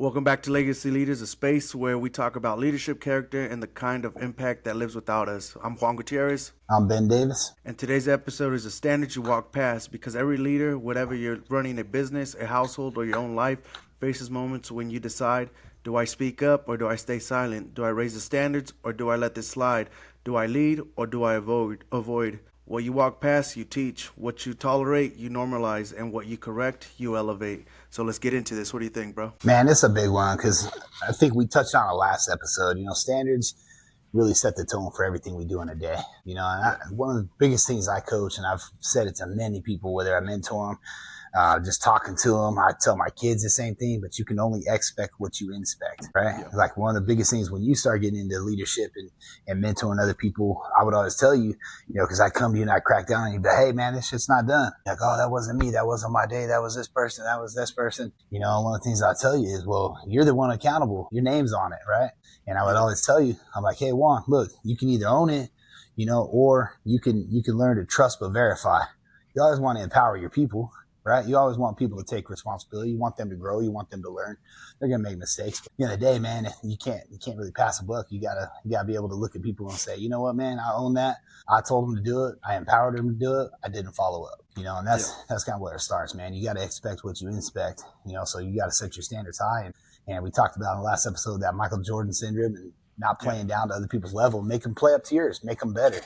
Welcome back to Legacy Leaders, a space where we talk about leadership, character, and the kind of impact that lives without us. I'm Juan Gutierrez. I'm Ben Davis. And today's episode is a standard you walk past because every leader, whatever you're running a business, a household, or your own life, faces moments when you decide, do I speak up or do I stay silent? Do I raise the standards or do I let this slide? Do I lead or do I avoid? What you walk past, you teach. What you tolerate, you normalize. And what you correct, you elevate. So let's get into this. What do you think, bro? Man, it's a big one because I think we touched on it last episode. Standards really set the tone for everything we do in a day. One of the biggest things I coach, and I've said it to many people, whether I mentor them, just talking to them, I tell my kids the same thing, but you can only expect what you inspect, right? Yeah. Like one of the biggest things when you start getting into leadership and mentoring other people, I would always tell you, because I come to you and I crack down on you, but hey, man, this shit's not done. Like, oh, that wasn't me. That wasn't my day. That was this person. That was this person. One of the things I tell you is, well, you're the one accountable. Your name's on it, right? And I would always tell you, I'm like, hey, Juan, look, you can either own it, or you can learn to trust but verify. You always want to empower your people, right? You always want people to take responsibility. You want them to grow. You want them to learn. They're going to make mistakes. But at the end of the day, man, you can't really pass a buck. You gotta be able to look at people and say, you know what, man, I own that. I told them to do it. I empowered them to do it. I didn't follow up, and that's kind of where it starts, man. You got to expect what you inspect, so you got to set your standards high. And we talked about in the last episode that Michael Jordan syndrome and not playing down to other people's level, make them play up to yours, make them better.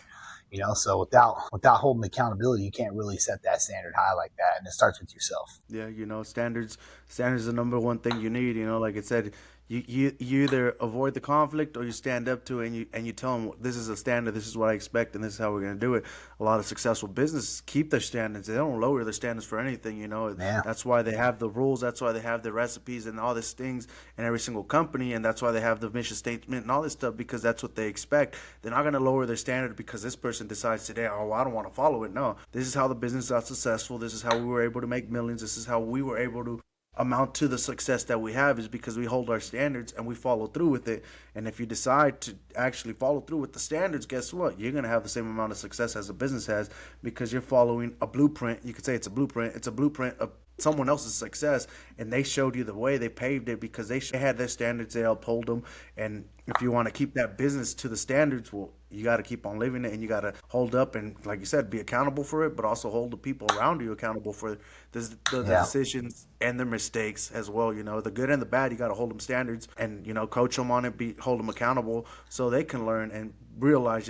So without holding accountability, you can't really set that standard high like that. And it starts with yourself. Yeah, standards is the number one thing you need. Like it said, you either avoid the conflict or you stand up to it and you tell them, this is a standard, this is what I expect, and this is how we're going to do it. A lot of successful businesses keep their standards. They don't lower their standards for anything, Yeah. That's why they have the rules. That's why they have the recipes and all these things in every single company, and that's why they have the mission statement and all this stuff, because that's what they expect. They're not going to lower their standard because this person decides today, oh, I don't want to follow it. No, this is how the business got successful. This is how we were able to make millions. This is how we were able to amount to the success that we have, is because we hold our standards and we follow through with it. And if you decide to actually follow through with the standards, guess what? You're going to have the same amount of success as a business has, because you're following a blueprint. You could say it's a blueprint. It's a blueprint of someone else's success, and they showed you the way. They paved it because they had their standards. They uphold them. And if you want to keep that business to the standards, well, you got to keep on living it, and you got to hold up and, like you said, be accountable for it, but also hold the people around you accountable for the decisions and their mistakes as well. The good and the bad, you got to hold them standards and, coach them on it, hold them accountable so they can learn and realize,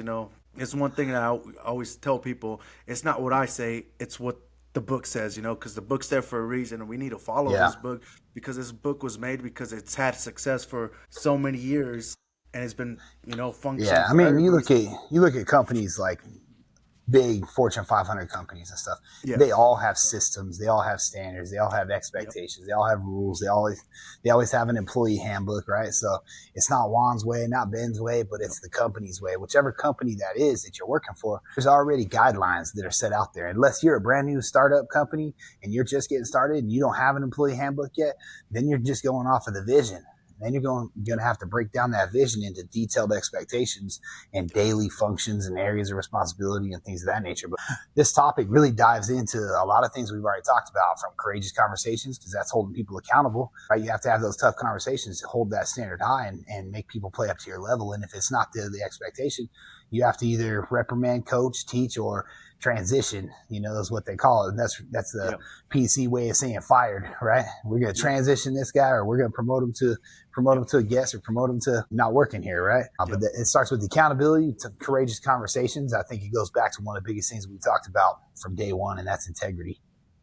it's one thing that I always tell people, it's not what I say, it's what the book says, because the book's there for a reason, and we need to follow this book because this book was made because it's had success for so many years, and it's been, functioning. Yeah, I mean, you look at companies like big Fortune 500 companies and stuff. Yeah. They all have systems. They all have standards. They all have expectations. Yep. They all have rules. They always have an employee handbook, right? So it's not Juan's way, not Ben's way, but it's the company's way. Whichever company that is that you're working for, there's already guidelines that are set out there. Unless you're a brand new startup company and you're just getting started and you don't have an employee handbook yet, then you're just going off of the vision. Then you're going to have to break down that vision into detailed expectations and daily functions and areas of responsibility and things of that nature. But this topic really dives into a lot of things we've already talked about, from courageous conversations, because that's holding people accountable, right? You have to have those tough conversations to hold that standard high and make people play up to your level. And if it's not the expectation, you have to either reprimand, coach, teach, or transition, is what they call it. That's the PC way of saying fired, right? We're going to transition this guy, or we're going to promote him to a guest, or promote him to not working here, right? But it starts with the accountability, to courageous conversations. I think it goes back to one of the biggest things we talked about from day one, and that's integrity.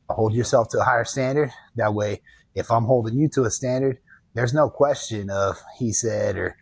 Hold yourself to a higher standard. That way, if I'm holding you to a standard, there's no question of he said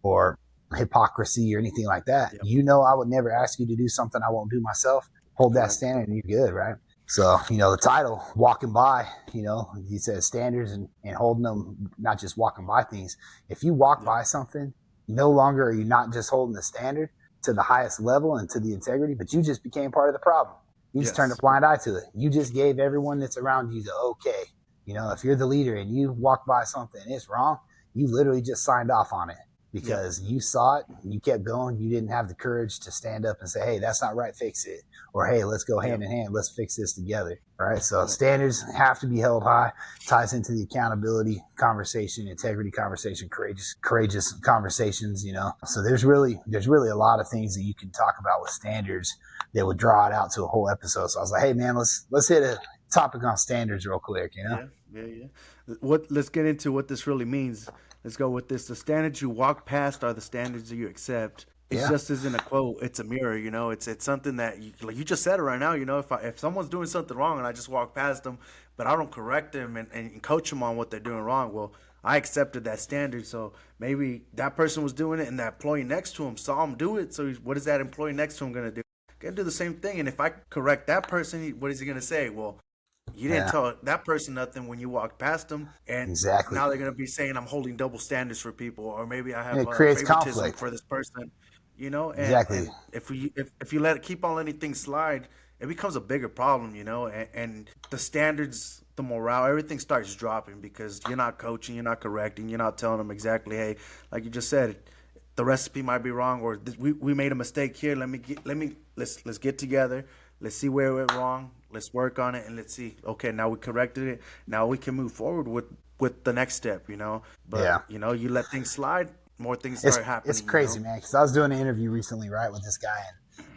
or hypocrisy or anything like that. Yep. I would never ask you to do something I won't do myself. Hold that standard and you're good, right? So, the title, Walking By, he says standards and holding them, not just walking by things. If you walk by something, no longer are you not just holding the standard to the highest level and to the integrity, but you just became part of the problem. You just turned a blind eye to it. You just gave everyone that's around you the okay. If you're the leader and you walk by something and it's wrong, you literally just signed off on it. Yep. because you saw it, you kept going, you didn't have the courage to stand up and say, hey, that's not right, fix it. Or hey, let's go Yep. hand in hand, let's fix this together. Right. So Yep. standards have to be held high, ties into the accountability conversation, integrity conversation, courageous conversations, you know. So there's really a lot of things that you can talk about with standards that would draw it out to a whole episode. So I was like, hey man, let's hit a topic on standards real quick, you know? Yeah. Yeah. Yeah. Let's get into what this really means. Let's go with this. The standards you walk past are the standards that you accept. It's Yeah. just isn't a quote. It's a mirror. It's something that like you just said it right now. If someone's doing something wrong and I just walk past them, but I don't correct them and coach them on what they're doing wrong, well, I accepted that standard. So maybe that person was doing it, and that employee next to him saw him do it. So what is that employee next to him gonna do? Gonna do the same thing. And if I correct that person, what is he gonna say? Well, you didn't Yeah. tell that person nothing when you walked past them, and Exactly. now they're gonna be saying I'm holding double standards for people, or maybe I have It creates favoritism conflict. for this person, you know. Exactly. And if you let it keep on letting things slide, it becomes a bigger problem, you know. And the standards, the morale, everything starts dropping because you're not coaching, you're not correcting, you're not telling them exactly, hey, like you just said, the recipe might be wrong, or we made a mistake here. Let's get together. Let's see where it went wrong. Let's work on it, and let's see. Okay, now we corrected it. Now we can move forward with the next step. You know, but Yeah. you let things slide, more things It's start it's happening. crazy, man. Because I was doing an interview recently, right, with this guy,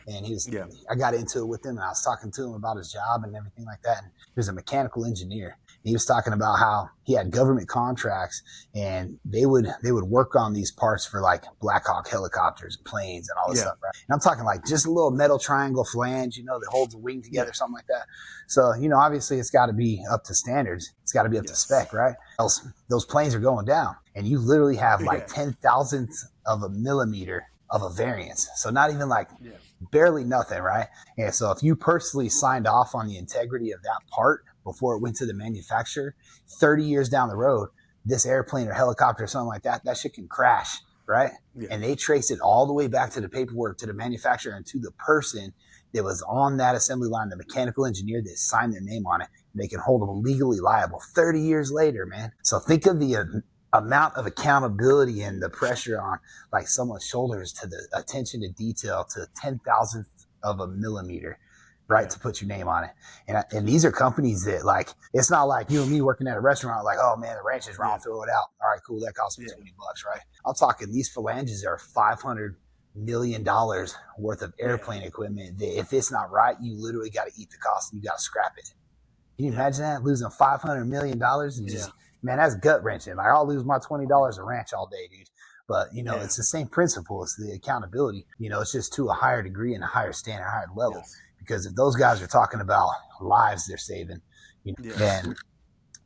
and he was. Yeah, I got into it with him, and I was talking to him about his job and everything like that. And he was a mechanical engineer. He was talking about how he had government contracts, and they would work on these parts for like Black Hawk helicopters and planes and all this yeah, stuff, right? And I'm talking like just a little metal triangle flange, that holds the wing yeah, together, something like that. So obviously it's got to be up to standards. It's got to be up to yes, spec, right? Else those planes are going down, and you literally have like yeah, 10,000ths of a millimeter of a variance. So not even like yeah, barely nothing, right? And so if you personally signed off on the integrity of that part before it went to the manufacturer, 30 years down the road, this airplane or helicopter or something like that, that shit can crash, right? yeah, And they trace it all the way back to the paperwork, to the manufacturer, and to the person that was on that assembly line, the mechanical engineer that signed their name on it. They can hold them legally liable 30 years later, man. So think of the amount of accountability and the pressure on like someone's shoulders, to the attention to detail, to 10,000th of a millimeter, right, yeah, to put your name on it. And these are companies that, like, it's not like you and me working at a restaurant like, oh man, the ranch is yeah, wrong, throw it out. All right, cool, that cost me yeah, $20, right? I'm talking these phalanges are $500 million worth of yeah, airplane equipment that if it's not right, you literally got to eat the cost and you got to scrap it. Can you yeah, imagine that? Losing $500 million and yeah, just, man, that's gut wrenching. Like, I'll lose my $20 a ranch all day, dude. But yeah, it's the same principle. It's the accountability. It's just to a higher degree and a higher standard, a higher level. yes, Because if those guys are talking about lives they're saving, yes, then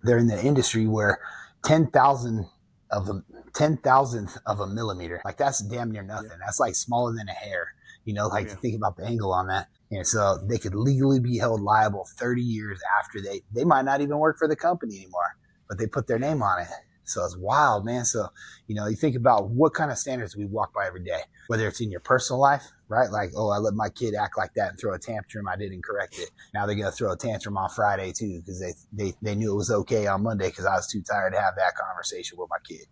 they're in the industry where 10,000 of a 10,000th of a millimeter, like, that's damn near yeah, nothing. That's like smaller than a hair. Like, to yeah, think about the angle on that. And so they could legally be held liable 30 years after they might not even work for the company anymore, but they put their yeah, name on it. So it's wild, man. So, you think about what kind of standards we walk by every day, whether it's in your personal life, right? Like, oh, I let my kid act like that and throw a tantrum. I didn't correct it. Now they're going to throw a tantrum on Friday too, because they knew it was okay on Monday because I was too tired to have that conversation with my kid.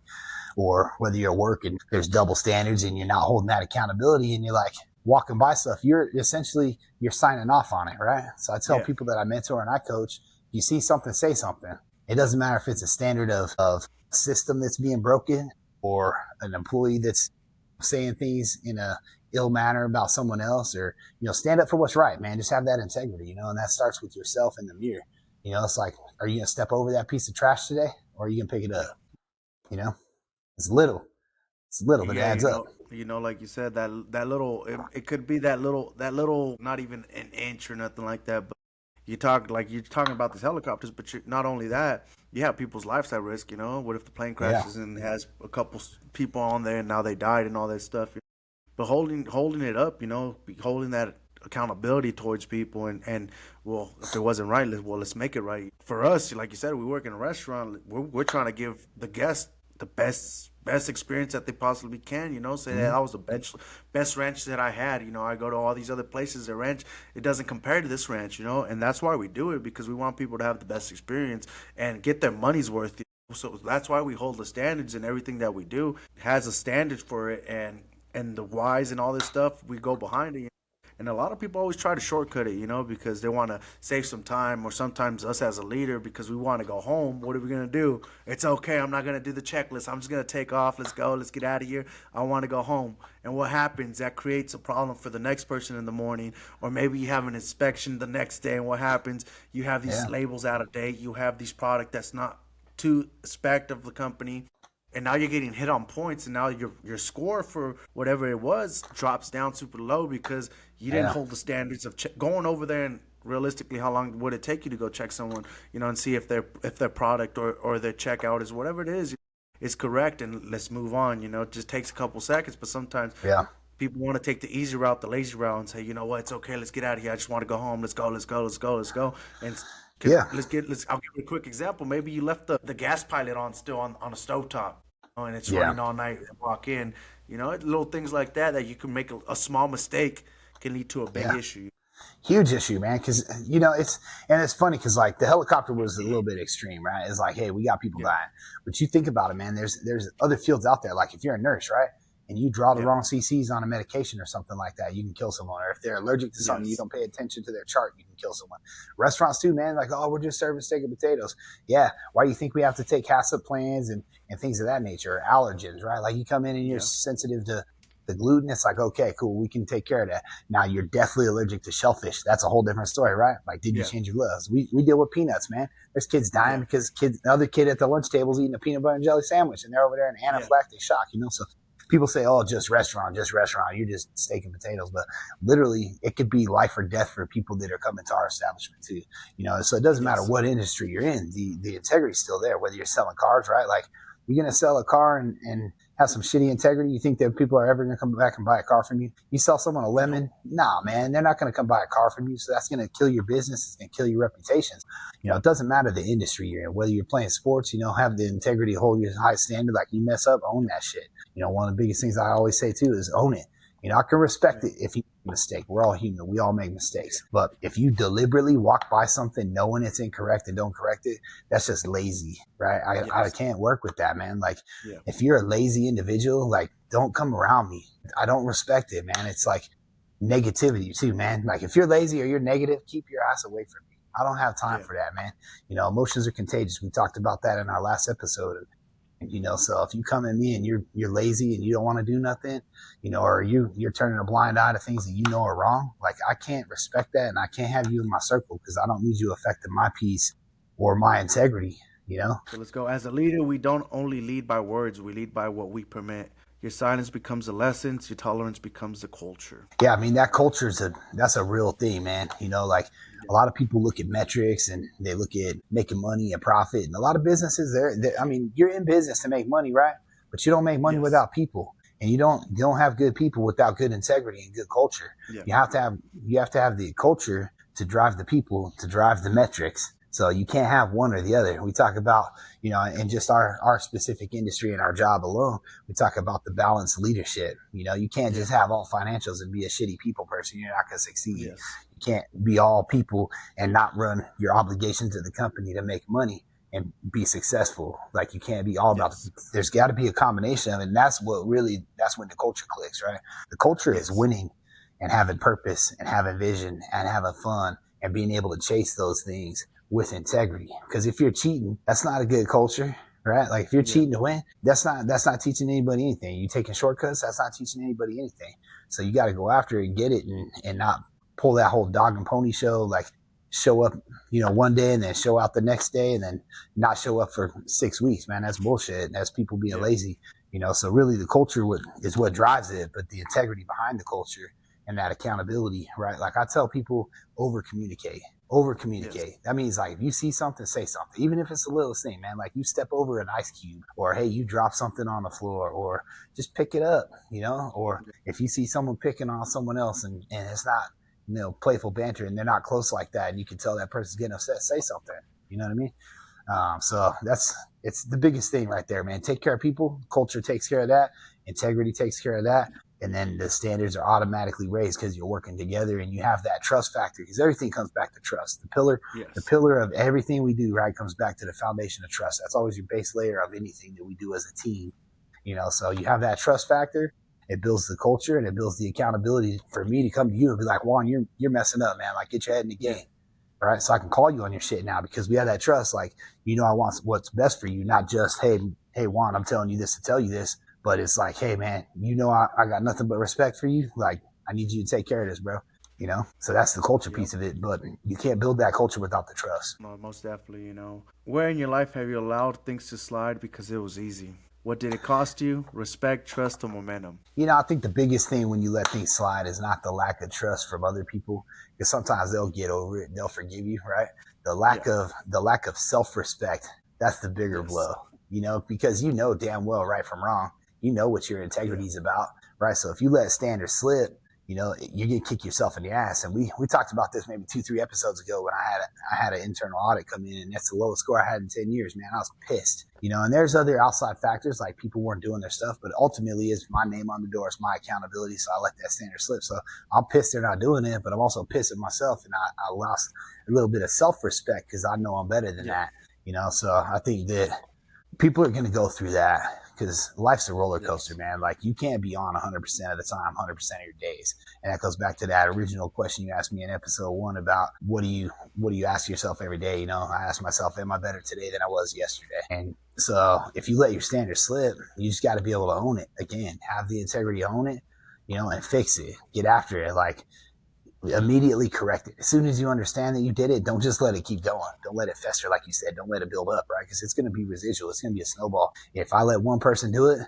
Or whether you're working, there's double standards and you're not holding that accountability, and you're like walking by stuff. You're signing off on it, right? So I tell yeah, people that I mentor and I coach, you see something, say something. It doesn't matter if it's a standard of system that's being broken, or an employee that's saying things in a ill manner about someone else, or stand up for what's right, man. Just have that integrity, and that starts with yourself in the mirror. It's like, are you gonna step over that piece of trash today, or are you gonna pick it yeah. up? you know it's little, but it Yeah, adds up. like you said, that little, it could be that little, not even an inch or nothing like that. But you're talking about these helicopters, but not only that, you have people's lives at risk. What if the plane Yeah. crashes and has a couple people on there and now they died and all that stuff? But holding it up, holding that accountability towards people, and well, if it wasn't right, let's make it right. For us, like you said, we work in a restaurant. We're trying to give the guests the best experience that they possibly can. Say Mm-hmm. that was the best ranch that I had. I go to all these other places. The ranch, it doesn't compare to this ranch. And that's why we do it, because we want people to have the best experience and get their money's worth. So that's why we hold the standards, and everything that we do has a standard for it, and the whys and all this stuff, we go behind it. And a lot of people always try to shortcut it, because they want to save some time, or sometimes us as a leader, because we want to go home. What are we going to do? It's okay. I'm not going to do the checklist. I'm just going to take off. Let's go. Let's get out of here. I want to go home. And what happens? That creates a problem for the next person in the morning, or maybe you have an inspection the next day. And what happens? You have these labels out of date. You have these product that's not to spec of the company, and now you're getting hit on points, and now your score for whatever it was drops down super low because you didn't hold the standards of going over there. And realistically, how long would it take you to go check someone, and see if their product or their checkout is whatever it is correct, and let's move on. It just takes a couple seconds, but sometimes people want to take the easy route, the lazy route, and say, you know what, it's okay, let's get out of here. I just want to go home. Let's go, let's go, let's go, let's go. And I'll give you a quick example. Maybe you left the gas pilot on still on a stovetop, and it's running all night. And walk in, little things like that you can make a small mistake can lead to a big issue. Huge issue, man. Because it's funny because like the helicopter was a little bit extreme, right? It's like, hey, we got people dying, but you think about it, man. There's other fields out there. Like if you're a nurse, right? And you draw the wrong CCs on a medication or something like that, you can kill someone. Or if they're allergic to something, you don't pay attention to their chart, you can kill someone. Restaurants too, man, like, oh, we're just serving steak and potatoes. Yeah, why do you think we have to take HACCP plans and things of that nature, or allergens, right? Like you come in and you're sensitive to the gluten, it's like, okay, cool, we can take care of that. Now you're definitely allergic to shellfish. That's a whole different story, right? Like, did you change your gloves? We deal with peanuts, man. There's kids dying because the other kid at the lunch table is eating a peanut butter and jelly sandwich, and they're over there in anaphylactic shock, So people say, oh, just restaurant, you're just steak and potatoes. But literally, it could be life or death for people that are coming to our establishment too. So it doesn't matter what industry you're in. The integrity is still there, whether you're selling cars, right? Like, you're going to sell a car and have some shitty integrity. You think that people are ever going to come back and buy a car from you? You sell someone a lemon? Nah, man, they're not going to come buy a car from you. So that's going to kill your business. It's going to kill your reputation. It doesn't matter the industry you're in, whether you're playing sports, have the integrity to hold your high standard. Like, you mess up, own that shit. One of the biggest things I always say too is own it. I can respect it if you make a mistake. We're all human. We all make mistakes. But if you deliberately walk by something knowing it's incorrect and don't correct it, that's just lazy, right? I can't work with that, man. Like, if you're a lazy individual, like, don't come around me. I don't respect it, man. It's like negativity too, man. Like, if you're lazy or you're negative, keep your ass away from me. I don't have time for that, man. Emotions are contagious. We talked about that in our last episode. So if you come at me and you're lazy and you don't want to do nothing, or you're turning a blind eye to things that are wrong, like, I can't respect that, and I can't have you in my circle because I don't need you affecting my peace or my integrity, So let's go. As a leader, we don't only lead by words, we lead by what we permit. Your silence becomes a lesson. Your tolerance becomes the culture. Yeah, I mean, that culture that's a real thing, man. Like, a lot of people look at metrics and they look at making money and profit. And a lot of businesses, I mean, you're in business to make money, right? But you don't make money without people. And you don't have good people without good integrity and good culture. Yeah. You have to have the culture to drive the people, to drive the metrics. So you can't have one or the other. We talk about, in just our specific industry and our job alone, we talk about the balanced leadership. You can't just have all financials and be a shitty people person. You're not going to succeed. Yes. You can't be all people and not run your obligations to the company to make money and be successful. Like, you can't be all about, there's got to be a combination of it. And that's when the culture clicks, right? The culture is winning and having purpose and having vision and having fun and being able to chase those things with integrity. Because if you're cheating, that's not a good culture, right? Like, if you're cheating to win, that's not teaching anybody anything. You taking shortcuts, that's not teaching anybody anything. So you got to go after it and get it, and not pull that whole dog and pony show, like show up, one day and then show out the next day and then not show up for 6 weeks, man. That's bullshit. That's people being lazy, so really the culture is what drives it, but the integrity behind the culture and that accountability, right? Like, I tell people, over communicate. Yes. That means, like, if you see something, say something, even if it's the littlest thing, man. Like, you step over an ice cube, or hey, you drop something on the floor, or just pick it up, or if you see someone picking on someone else and it's not, playful banter, and they're not close like that, and you can tell that person's getting upset, say something. You know what I mean? So it's the biggest thing right there, man. Take care of people. Culture takes care of that. Integrity takes care of that. And then the standards are automatically raised because you're working together and you have that trust factor, because everything comes back to trust. The Yes. pillar of everything we do, right, comes back to the foundation of trust. That's always your base layer of anything that we do as a team. So you have that trust factor. It builds the culture and it builds the accountability for me to come to you and be like, Juan, you're messing up, man. Like, get your head in the game. Right. So I can call you on your shit now because we have that trust. Like, I want what's best for you, not just, hey, Juan, I'm telling you this to tell you this. But it's like, hey, man, I got nothing but respect for you. Like, I need you to take care of this, bro. So that's the culture piece of it. But you can't build that culture without the trust. No, most definitely, Where in your life have you allowed things to slide because it was easy? What did it cost you? Respect, trust, or momentum? I think the biggest thing when you let things slide is not the lack of trust from other people, because sometimes they'll get over it. They'll forgive you, right? The lack of self-respect, that's the bigger blow, because damn well right from wrong. You know what your integrity is about, right? So if you let standards slip, you're going to kick yourself in the ass. And we talked about this maybe 2-3 episodes ago when I had an internal audit come in, and that's the lowest score I had in 10 years, man. I was pissed, and there's other outside factors, like people weren't doing their stuff, but ultimately it's my name on the door. It's my accountability. So I let that standard slip. So I'm pissed they're not doing it, but I'm also pissed at myself. And I lost a little bit of self-respect because I know I'm better than that, So I think that people are going to go through that, because life's a roller coaster, man. Like, you can't be on 100% of the time, 100% of your days. And that goes back to that original question you asked me in episode 1 about what do you ask yourself every day? I ask myself, am I better today than I was yesterday? And so if you let your standards slip, you just got to be able to own it. Again, have the integrity, own it, and fix it, get after it. Like, immediately correct it. As soon as you understand that you did it, don't just let it keep going. Don't let it fester, like you said. Don't let it build up, right? Because it's going to be residual. It's going to be a snowball. If I let one person do it,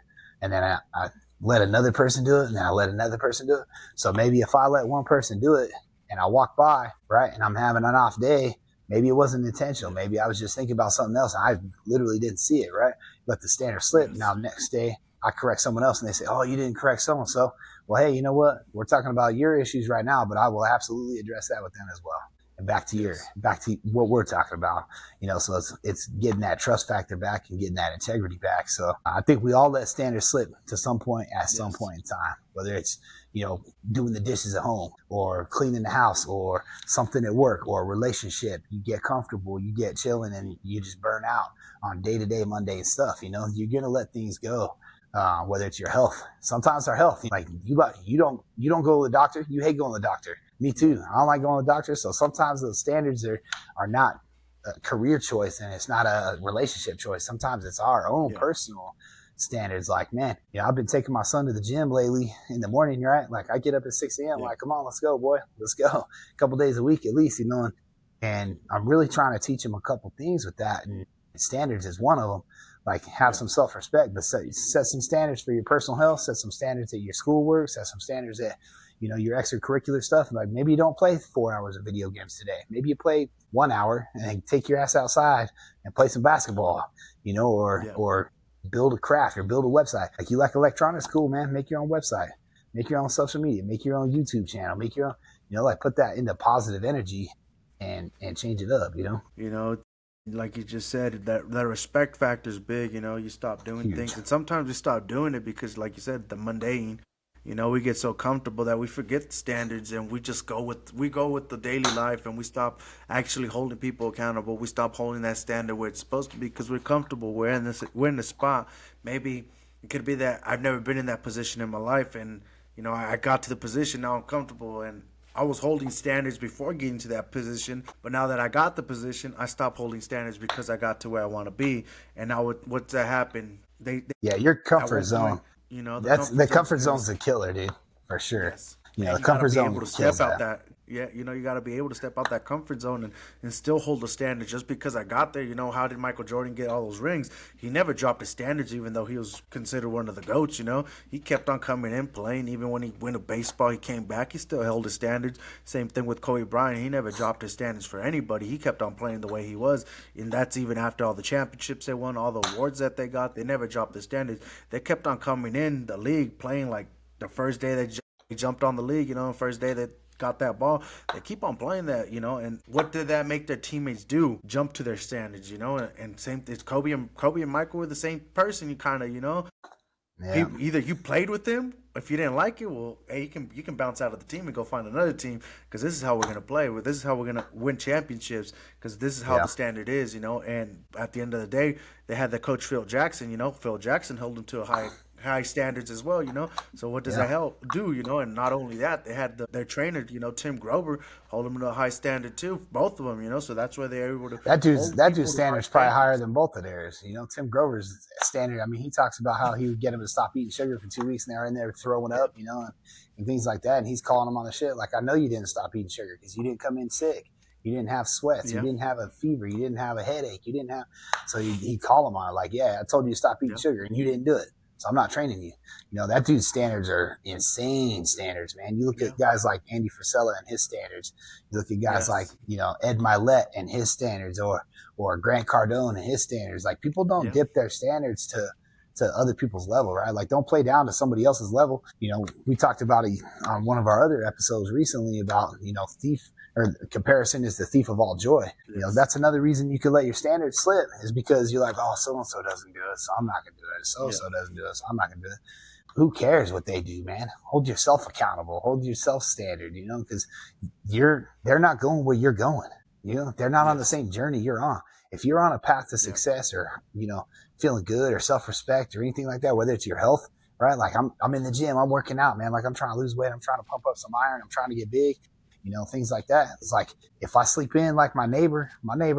and then I let another person do it, and then I let another person do it. So maybe if I let one person do it, and I walk by, right, and I'm having an off day, maybe it wasn't intentional. Maybe I was just thinking about something else, and I literally didn't see it, right? Let the standard slip. Now, next day, I correct someone else, and they say, oh, you didn't correct so-and-so. Well, hey, you know what? We're talking about your issues right now, but I will absolutely address that with them as well. And back to what we're talking about, so it's getting that trust factor back and getting that integrity back. So I think we all let standards slip to some point at some point in time, whether it's, doing the dishes at home or cleaning the house or something at work or a relationship. You get comfortable, you get chilling, and you just burn out on day-to-day mundane stuff. You're going to let things go. Whether it's your health, sometimes our health, like you don't go to the doctor. You hate going to the doctor. Me too. I don't like going to the doctor. So sometimes those standards are not a career choice, and it's not a relationship choice. Sometimes it's our own personal standards. Like, man, I've been taking my son to the gym lately in the morning, right? Like, I get up at 6 a.m. Like, come on, let's go, boy. Let's go. A couple days a week at least, and I'm really trying to teach him a couple things with that. And standards is one of them. Like, have some self-respect, but set some standards for your personal health, set some standards at your schoolwork, set some standards at, your extracurricular stuff. Like, maybe you don't play 4 hours of video games today. Maybe you play 1 hour and then take your ass outside and play some basketball, or build a craft or build a website. Like, you like electronics? Cool, man. Make your own website, make your own social media, make your own YouTube channel, make your own, like, put that into positive energy and change it up, Like you just said, that respect factor is big. You stop doing Huge. things, and sometimes we stop doing it because, like you said, the mundane. We get so comfortable that we forget the standards, and we just go with the daily life, and we stop actually holding people accountable. We stop holding that standard where it's supposed to be because we're comfortable. We're in the spot. Maybe it could be that I've never been in that position in my life, and I got to the position, now I'm comfortable, and I was holding standards before getting to that position, but now that I got the position, I stopped holding standards because I got to where I want to be. And now what's that happen? Your comfort zone. Point, the comfort zone's a killer, dude, for sure. Yes. The comfort zone kills that. You got to be able to step out that comfort zone and still hold the standard. Just because I got there, how did Michael Jordan get all those rings? He never dropped his standards, even though he was considered one of the GOATs, He kept on coming in, playing. Even when he went to baseball, he came back. He still held his standards. Same thing with Kobe Bryant. He never dropped his standards for anybody. He kept on playing the way he was. And that's even after all the championships they won, all the awards that they got. They never dropped their standards. They kept on coming in the league, playing like the first day they jumped on the league, first day that got that ball, they keep on playing that, and what did that make their teammates do? Jump to their standards, and same thing. Kobe and Michael were the same person, you kind of, Yeah. Either you played with him. If you didn't like it, well, hey, you can bounce out of the team and go find another team because this is how we're gonna play. This is how we're gonna win championships because this is how Yeah. the standard is, you know. And at the end of the day, they had the coach Phil Jackson. You know, Phil Jackson held them to a high standards as well, you know. So what does Yeah. that help do, you know? And not only that, they had their trainer, you know, Tim Grover, hold them to a high standard too, both of them, you know. So that's why they're able to That hold people dude's to high standard's probably higher standards. than both of theirs. You know, Tim Grover's standard. I mean, he talks about how he would get him to stop eating sugar for 2 weeks, and they're in there throwing up, you know, and things like that. And he's calling them on the shit. Like, I know you didn't stop eating sugar because you didn't come in sick. You didn't have sweats. You Yeah, didn't have a fever. You didn't have a headache. You didn't have. So he'd call him on it, like, yeah, I told you to stop eating yeah, sugar, and you didn't do it. So I'm not training you. You know, that dude's standards are insane standards, man. You look yeah, at guys like Andy Frisella and his standards. You look at guys like, yes, you know, Ed Milet and his standards, or Grant Cardone and his standards. Like, people don't yeah, dip their standards to other people's level, right? Like, don't play down to somebody else's level. You know, we talked about on one of our other episodes recently about, you know, comparison is the thief of all joy. You know, yes, that's another reason you could let your standards slip, is because you're like, oh, so and so doesn't do it, so I'm not gonna do it. So and yeah, so doesn't do it, so I'm not gonna do it. Who cares what they do, man? Hold yourself accountable. Hold yourself standard. You know, because they're not going where you're going. You know, they're not on the yes, same journey you're on. If you're on a path to yeah, success, or, you know, feeling good, or self-respect, or anything like that, whether it's your health, right? Like, I'm in the gym, I'm working out, man. Like, I'm trying to lose weight, I'm trying to pump up some iron, I'm trying to get big, you know, things like that. It's like, if I sleep in like my neighbor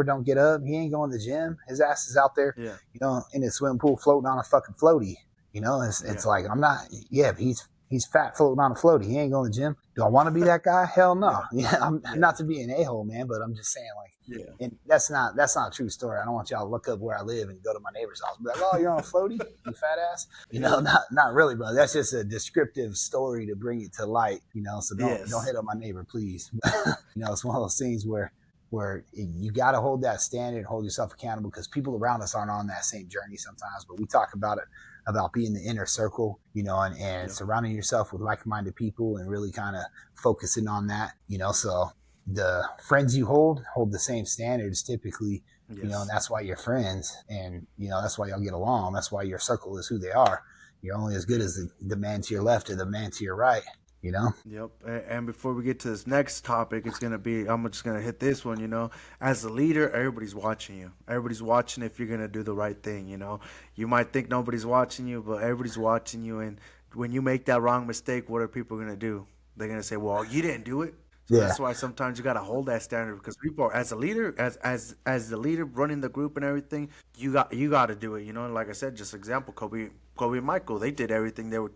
don't get up, he ain't going to the gym. His ass is out there, yeah, you know, in his swimming pool floating on a fucking floaty. You know, it's yeah, like, I'm not, yeah, but he's fat floating on a floaty. He ain't going to the gym. Do I want to be that guy? Hell no. yeah, Yeah, I'm yeah, not to be an a-hole, man, but I'm just saying, like, yeah, and that's not a true story. I don't want y'all to look up where I live and go to my neighbor's house and be like, oh, you're on a floaty, you fat ass. You know, yeah, not really, bro. That's just a descriptive story to bring it to light, you know, so don't yes, hit on my neighbor, please. You know, it's one of those things where you got to hold that standard, hold yourself accountable, because people around us aren't on that same journey sometimes. But we talk about it, about being the inner circle, you know, and yeah, surrounding yourself with like-minded people, and really kind of focusing on that, you know. So the friends you hold the same standards typically, you know, and yes. that's why you're friends, and, you know, that's why y'all get along. That's why your circle is who they are. You're only as good as the man to your left or the man to your right, you know? Yep. And before we get to this next topic, it's gonna be I'm just gonna hit this one. You know, as a leader, everybody's watching you. Everybody's watching if you're gonna do the right thing. You know, you might think nobody's watching you, but everybody's watching you. And when you make that wrong mistake, what are people gonna do? They're gonna say, "Well, you didn't do it." So Yeah. that's why sometimes you gotta hold that standard because people, are, as a leader, as the leader running the group and everything, you got to do it. You know, and like I said, just example, Kobe and Michael, Mhm. they did everything they would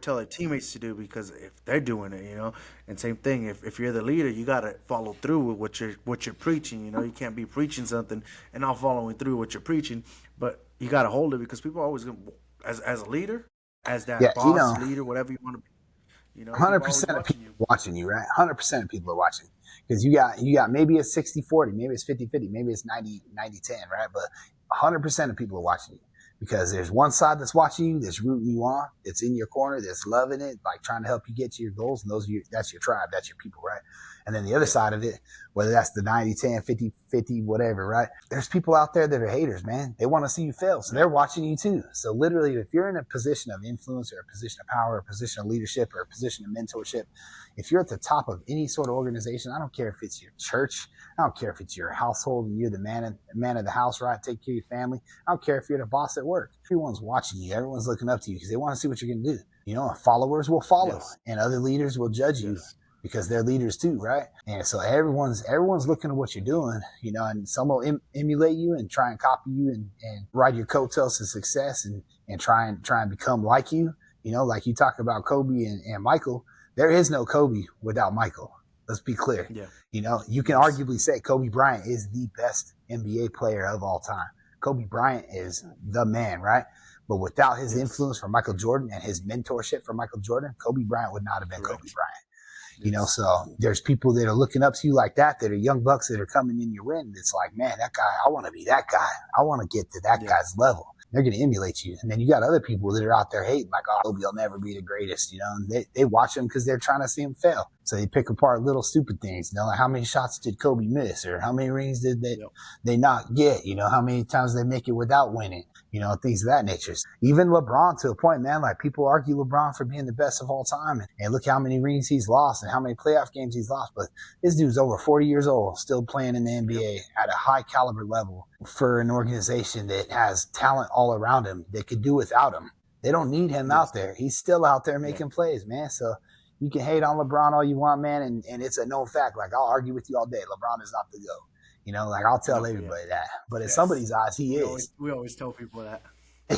tell their teammates to do because if they're doing it, you know, and same thing, if you're the leader, you gotta follow through with what you're preaching. You know, you can't be preaching something and not following through what you're preaching, but you gotta hold it because people are always gonna, as a leader, as Yeah. that You know, boss leader, whatever you want to be, you know, people are always 100% of watching people you. watching you, right? 100% of people are watching, because you got maybe it's 60-40, maybe it's 50-50, maybe it's 90-10, right? But 100% of people are watching you, because there's one side that's watching you, that's rooting you on, that's in your corner, that's loving it, like trying to help you get to your goals. And that's your tribe, that's your people, right? And then the other Yeah. side of it, whether that's the 90-10, 50-50, whatever, right? There's people out there that are haters, man. They want to see you fail. So Yeah. they're watching you too. So literally, if you're in a position of influence, or a position of power, or a position of leadership, or a position of mentorship, if you're at the top of any sort of organization, I don't care if it's your church, I don't care if it's your household and you're the man of the house, right? Take care of your family. I don't care if you're the boss at work. Everyone's watching you. Everyone's looking up to you because they want to see what you're going to do. You know, followers will follow, Yes. and other leaders will judge you Yes. because they're leaders too, right? And so everyone's looking at what you're doing, you know, and some will emulate you and try and copy you, and ride your coattails to success, and try and become like you. You know, like you talk about Kobe and Michael. There is no Kobe without Michael. Let's be clear. Yeah. You know, you can Yes. arguably say Kobe Bryant is the best NBA player of all time. Kobe Bryant is the man, right? But without his Yes. influence from Michael Jordan and his mentorship from Michael Jordan, Kobe Bryant would not have been Kobe Correct. Bryant. You know, Yes. so there's people that are looking up to you like that are young bucks that are coming in your win. It's like, man, that guy, I want to be that guy. I want to get to that Yeah. guy's level. They're going to emulate you. And then you got other people that are out there hating, like, oh, Kobe will never be the greatest, you know, and they watch him because they're trying to see him fail. So they pick apart little stupid things. You know, like how many shots did Kobe miss, or how many rings did they not get? You know, how many times they make it without winning? You know, things of that nature. Even LeBron, to a point, man, like people argue LeBron for being the best of all time. And look how many rings he's lost and how many playoff games he's lost. But this dude's over 40 years old, still playing in the NBA at a high caliber level for an organization that has talent all around him that could do without him. They don't need him out there. He's still out there making plays, man. So you can hate on LeBron all you want, man. And it's a known fact. Like, I'll argue with you all day. LeBron is not the GOAT. You know, like I'll tell everybody that. But in somebody's eyes, he is. We always tell people that.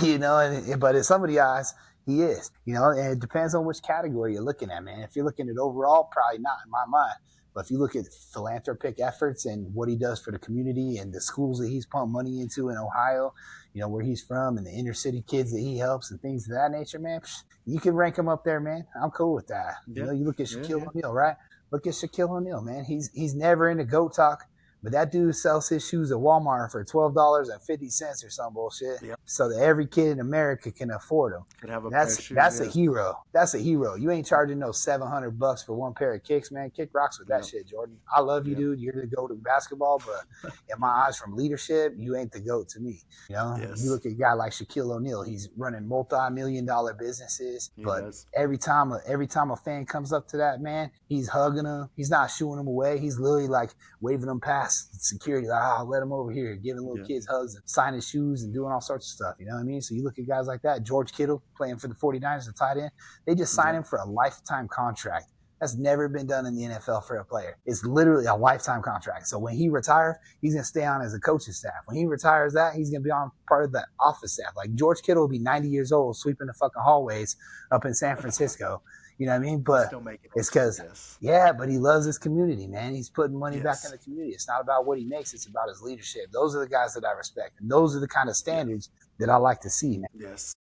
You know, but in somebody's eyes, he is. You know, and it depends on which category you're looking at, man. If you're looking at overall, probably not in my mind. But if you look at philanthropic efforts and what he does for the community and the schools that he's pumped money into in Ohio, you know, where he's from, and the inner city kids that he helps and things of that nature, man, you can rank him up there, man. I'm cool with that. You know, you look at Shaquille O'Neal, right? Look at Shaquille O'Neal, man. He's never into GOAT talk. But that dude sells his shoes at Walmart for $12.50 or some bullshit, so that every kid in America can afford them. That's a hero. That's a hero. You ain't charging no $700 for one pair of kicks, man. Kick rocks with that shit, Jordan. I love you, dude. You're the GOAT of basketball, but in my eyes, from leadership, you ain't the GOAT to me. You know, you look at a guy like Shaquille O'Neal. He's running multi-million-dollar businesses, but every time a fan comes up to that man, he's hugging him. He's not shooing him away. He's literally like waving them past security, like, let him over here, giving little kids hugs and signing shoes and doing all sorts of stuff. You know what I mean? So you look at guys like that, George Kittle playing for the 49ers, the tight end, they just signed him for a lifetime contract. That's never been done in the NFL for a player. It's literally a lifetime contract. So when he retires, he's going to stay on as a coaching staff. When he retires that, he's going to be on part of the office staff. Like George Kittle will be 90 years old sweeping the fucking hallways up in San Francisco. You know what I mean? But it's because, but he loves his community, man. He's putting money back in the community. It's not about what he makes. It's about his leadership. Those are the guys that I respect. And those are the kind of standards that I like to see, man. Yes.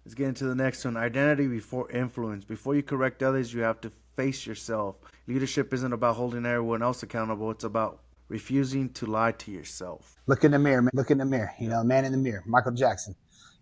Let's get into the next one. Identity before influence. Before you correct others, you have to face yourself. Leadership isn't about holding everyone else accountable. It's about refusing to lie to yourself. Look in the mirror, man. Look in the mirror. You know, man in the mirror. Michael Jackson.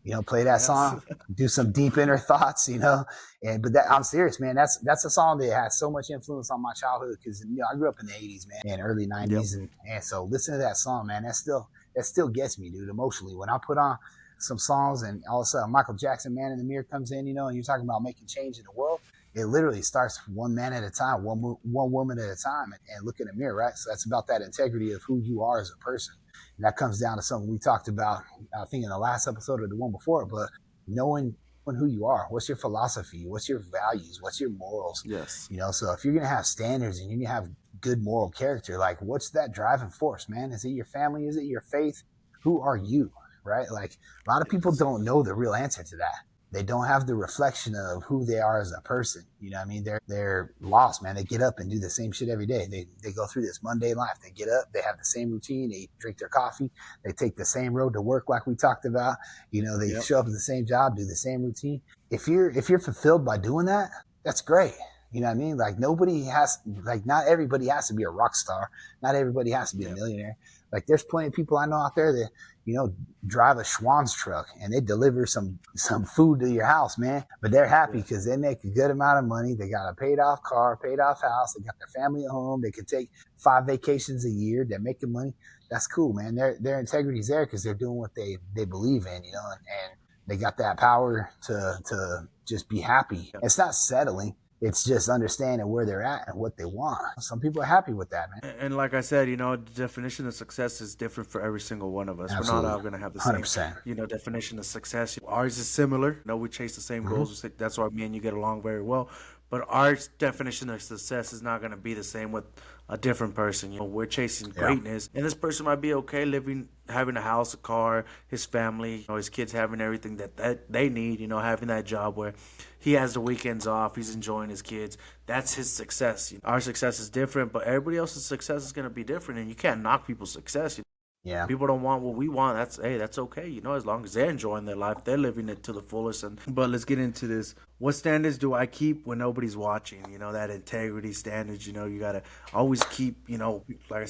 You know, play that song, do some deep inner thoughts, you know, but I'm serious, man. That's a song that has so much influence on my childhood because, you know, I grew up in the 80s, man, and early 90s. And so listen to that song, man. That still gets me, dude, emotionally. When I put on some songs and all of a sudden Michael Jackson, Man in the Mirror comes in, you know, and you're talking about making change in the world. It literally starts one man at a time, one woman at a time, and look in the mirror, right? So that's about that integrity of who you are as a person. And that comes down to something we talked about, I think, in the last episode or the one before, but knowing who you are. What's your philosophy? What's your values? What's your morals? Yes. You know, so if you're going to have standards and you're going to have good moral character, like what's that driving force, man? Is it your family? Is it your faith? Who are you, right? Like a lot of people don't know the real answer to that. They don't have the reflection of who they are as a person. You know what I mean? They're lost, man. They get up and do the same shit every day. They go through this mundane life. They get up, they have the same routine, they drink their coffee, they take the same road to work like we talked about. You know, they show up at the same job, do the same routine. If you're fulfilled by doing that, that's great. You know what I mean? Like not everybody has to be a rock star. Not everybody has to be a millionaire. Like there's plenty of people I know out there that, you know, drive a Schwann's truck and they deliver some food to your house, man. But they're happy because they make a good amount of money. They got a paid off car, paid off house. They got their family at home. They can take 5 vacations a year. They're making money. That's cool, man. Their integrity's there because they're doing what they believe in, you know, and they got that power to just be happy. It's not settling. It's just understanding where they're at and what they want. Some people are happy with that, man. And like I said, you know, the definition of success is different for every single one of us. Absolutely. We're not all going to have the 100%. same, you know, definition of success. Ours is similar. You know, we chase the same goals. That's why me and you get along very well. But our definition of success is not going to be the same with a different person. You know, we're chasing greatness, and this person might be okay having a house, a car, his family, you know, his kids having everything that they need. You know, having that job where he has the weekends off, he's enjoying his kids. That's his success. You know, our success is different, but everybody else's success is going to be different, and you can't knock people's success. You know? Yeah. People don't want what we want. That's okay. You know, as long as they're enjoying their life, they're living it to the fullest. But let's get into this. What standards do I keep when nobody's watching? You know, that integrity standards, you know, you got to always keep, you know, like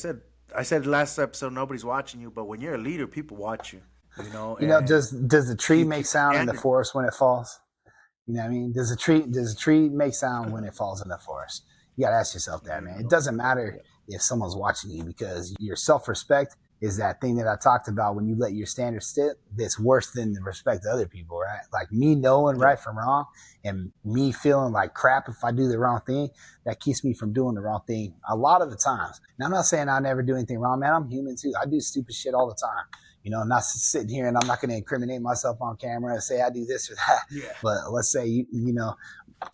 I said last episode, nobody's watching you, but when you're a leader, people watch you, you know. You know, does the tree make sound in the forest when it falls? You know what I mean? Does a tree make sound when it falls in the forest? You got to ask yourself that, man. It doesn't matter if someone's watching you, because your self-respect is that thing that I talked about. When you let your standards sit, that's worse than the respect of other people, right? Like me knowing right from wrong and me feeling like crap if I do the wrong thing, that keeps me from doing the wrong thing a lot of the times. Now, I'm not saying I never do anything wrong, man. I'm human too. I do stupid shit all the time. You know, not sitting here, and I'm not going to incriminate myself on camera and say I do this or that. Yeah. But let's say, you know,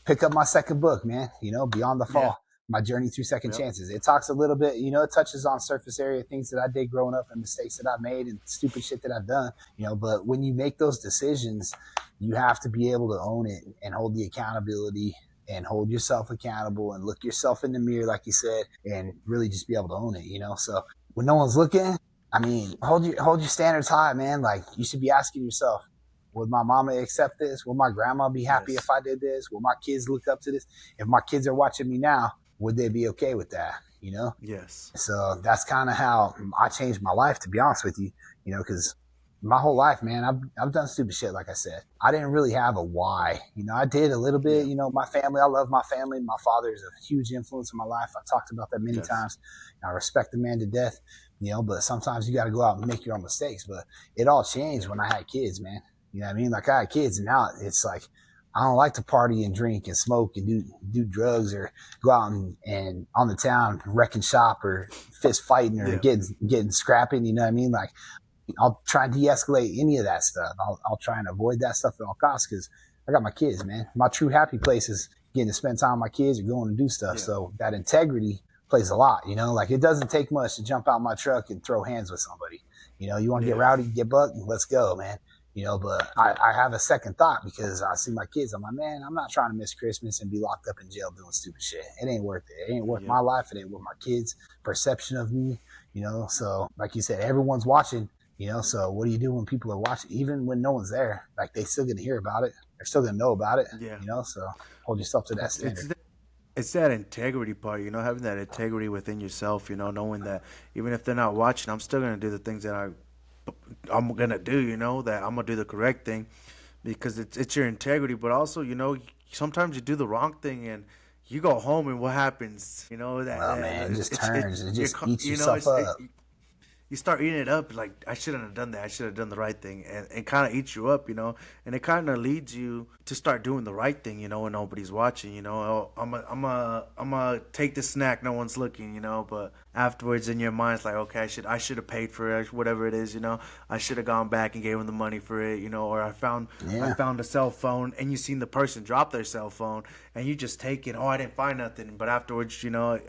pick up my second book, man, you know, Beyond the Fall, my journey through second chances. It talks a little bit, you know, it touches on surface area things that I did growing up and mistakes that I made and stupid shit that I've done, you know. But when you make those decisions, you have to be able to own it and hold the accountability and hold yourself accountable and look yourself in the mirror, like you said, and really just be able to own it, you know. So when no one's looking, I mean, hold your standards high, man. Like, you should be asking yourself, would my mama accept this? Will my grandma be happy if I did this? Will my kids look up to this? If my kids are watching me now, would they be okay with that? You know? Yes. So that's kind of how I changed my life, to be honest with you, you know, because my whole life, man, I've done stupid shit. Like I said, I didn't really have a why, you know. I did a little bit, you know. My family, I love my family. My father is a huge influence in my life. I've talked about that many times. I respect the man to death, you know, but sometimes you got to go out and make your own mistakes. But it all changed when I had kids, man. You know what I mean? Like, I had kids, and now it's like, I don't like to party and drink and smoke and do drugs or go out and on the town wrecking shop or fist fighting or getting scrapping. You know what I mean? Like, I'll try and de-escalate any of that stuff. I'll try and avoid that stuff at all costs, because I got my kids, man. My true happy place is getting to spend time with my kids or going to do stuff. So that integrity plays a lot, you know. Like, it doesn't take much to jump out my truck and throw hands with somebody. You know, you want to get rowdy, get bucked, let's go, man. You know, but I have a second thought, because I see my kids. I'm like, man, I'm not trying to miss Christmas and be locked up in jail doing stupid shit. It ain't worth it. It ain't worth my life. It ain't worth my kids' perception of me, you know. So, like you said, everyone's watching, you know. So what do you do when people are watching? Even when no one's there, like, they still gonna hear about it. They're still gonna know about it, you know. So hold yourself to that standard. It's that integrity part, you know, having that integrity within yourself, you know, knowing that even if they're not watching, I'm still going to do the things that I'm going to do, you know, that I'm going to do the correct thing, because it's your integrity. But also, you know, sometimes you do the wrong thing and you go home, and what happens, you know, man, it just turns. It just eats yourself up. You start eating it up, like, I shouldn't have done that. I should have done the right thing, and it kind of eats you up, you know. And it kind of leads you to start doing the right thing, you know, when nobody's watching. You know, oh, I'm a take the snack, no one's looking, you know. But afterwards, in your mind, it's like, okay, I should have paid for it, whatever it is, you know. I should have gone back and gave them the money for it, you know. Or I found a cell phone, and you seen the person drop their cell phone, and you just take it. Oh, I didn't find nothing, but afterwards, you know.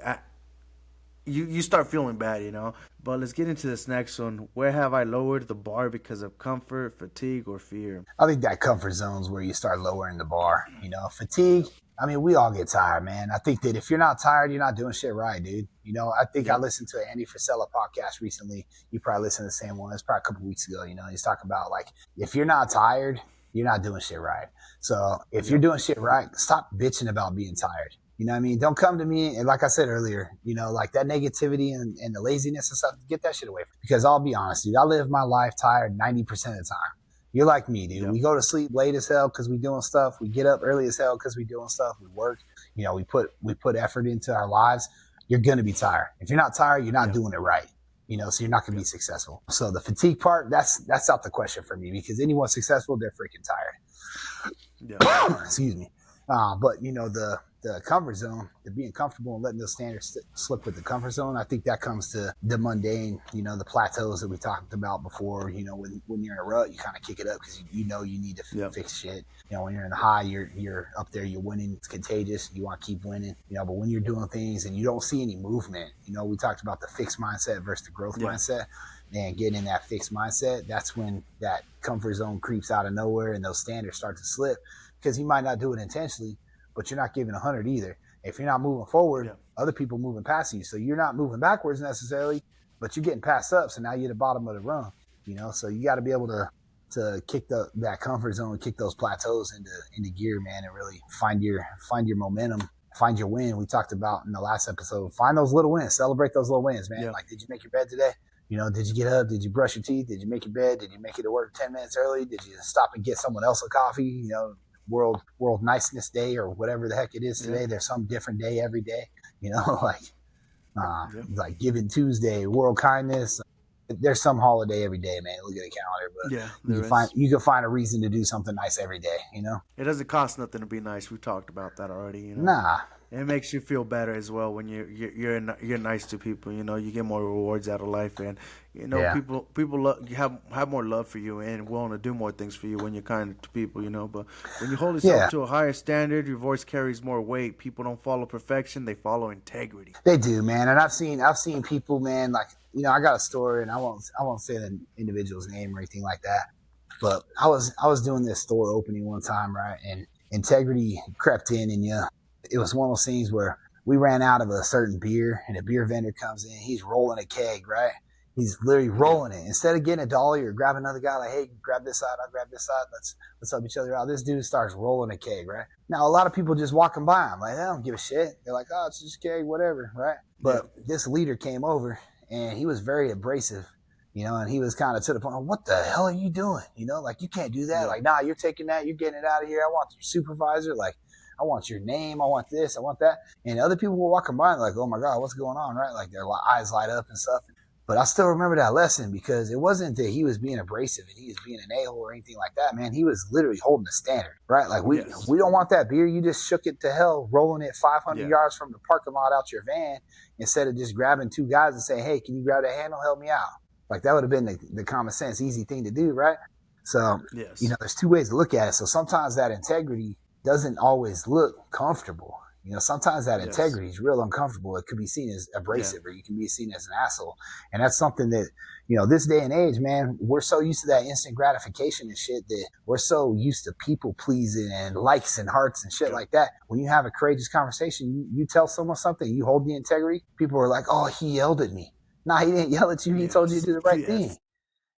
You start feeling bad, you know. But let's get into this next one. Where have I lowered the bar because of comfort, fatigue, or fear? I think that comfort zone is where you start lowering the bar. You know, fatigue, I mean, we all get tired, man. I think that if you're not tired, you're not doing shit right, dude. You know, I think I listened to an Andy Frisella podcast recently. You probably listened to the same one. It's probably a couple weeks ago, you know. He's talking about, like, if you're not tired, you're not doing shit right. So if you're doing shit right, stop bitching about being tired. You know what I mean? Don't come to me, and like I said earlier, you know, like that negativity and the laziness and stuff, get that shit away from me. Because I'll be honest, dude, I live my life tired 90% of the time. You're like me, dude. We go to sleep late as hell because we doing stuff. We get up early as hell because we doing stuff. We work. You know, we put effort into our lives. You're going to be tired. If you're not tired, you're not doing it right. You know, so you're not going to be successful. So the fatigue part, that's out the question for me, because anyone successful, they're freaking tired. Excuse me. But, you know, the comfort zone, the being comfortable and letting those standards slip with the comfort zone, I think that comes to the mundane, you know, the plateaus that we talked about before. You know, when you're in a rut, you kind of kick it up because you know you need to fix shit. You know, when you're in the high, you're up there, you're winning, it's contagious, you want to keep winning, you know. But when you're doing things and you don't see any movement, you know, we talked about the fixed mindset versus the growth mindset. And getting in that fixed mindset, that's when that comfort zone creeps out of nowhere and those standards start to slip, because you might not do it intentionally, but you're not giving 100 either. If you're not moving forward, other people moving past you. So you're not moving backwards necessarily, but you're getting passed up. So now you're at the bottom of the run, you know. So you got to be able to kick that comfort zone, kick those plateaus into gear, man, and really find your momentum, find your win. We talked about in the last episode, find those little wins, celebrate those little wins, man. Like, did you make your bed today? You know, did you get up? Did you brush your teeth? Did you make your bed? Did you make it to work 10 minutes early? Did you stop and get someone else a coffee? You know, World Niceness Day or whatever the heck it is today. There's some different day every day. like Yep. like Giving Tuesday, World Kindness. There's some holiday every day, man. Look at the calendar, but Yeah, there you can find a reason to do something nice every day. it doesn't cost nothing to be nice. We talked about that already. Nah, It makes you feel better as well when you're nice to people. You get more rewards out of life, and yeah, you have more love for you and willing to do more things for you when you're kind to people. But when you hold yourself yeah. to a higher standard, your voice carries more weight. People don't follow perfection; they follow integrity. They do, man. And I've seen people, man. Like I got a story, and I won't say the individual's name or anything like that. But I was doing this store opening one time, right? And integrity crept in, and it was one of those things where we ran out of a certain beer, and a beer vendor comes in. He's rolling a keg, right? He's literally Yeah, rolling it. Instead of getting a dolly or grab another guy, like, hey, grab this side, I'll grab this side. Let's help each other out. This dude starts rolling a keg, right? Now a lot of people just walking by him, like, they don't give a shit. They're like, oh, it's just a keg, whatever, right? yeah, But this leader came over, and he was very abrasive, and he was kind of to the point, what the hell are you doing? Like, you can't do that. yeah, Like, nah, you're taking that, you're getting it out of here. I want your supervisor. Like, I want your name. I want this. I want that. And other people were walking by and like, oh my God, what's going on? Right? Like their eyes light up and stuff. But I still remember that lesson because it wasn't that he was being abrasive and he was being an a-hole or anything like that, man. He was literally holding a standard, right? Like yes, we don't want that beer. You just shook it to hell, rolling it 500 yeah, yards from the parking lot out your van instead of just grabbing two guys and saying, hey, can you grab that handle? Help me out. Like that would have been the common sense, easy thing to do, right? So, yes, there's two ways to look at it. So sometimes that integrity doesn't always look comfortable. Sometimes that yes, integrity is real uncomfortable. It could be seen as yeah, abrasive or you can be seen as an asshole. And that's something that, this day and age, man, we're so used to that instant gratification and shit that we're so used to people pleasing and likes and hearts and shit yeah, like that. When you have a courageous conversation, you tell someone something, you hold the integrity, people are like, oh, he yelled at me. Nah, he didn't yell at you. He told you to yes, do the right thing. yes,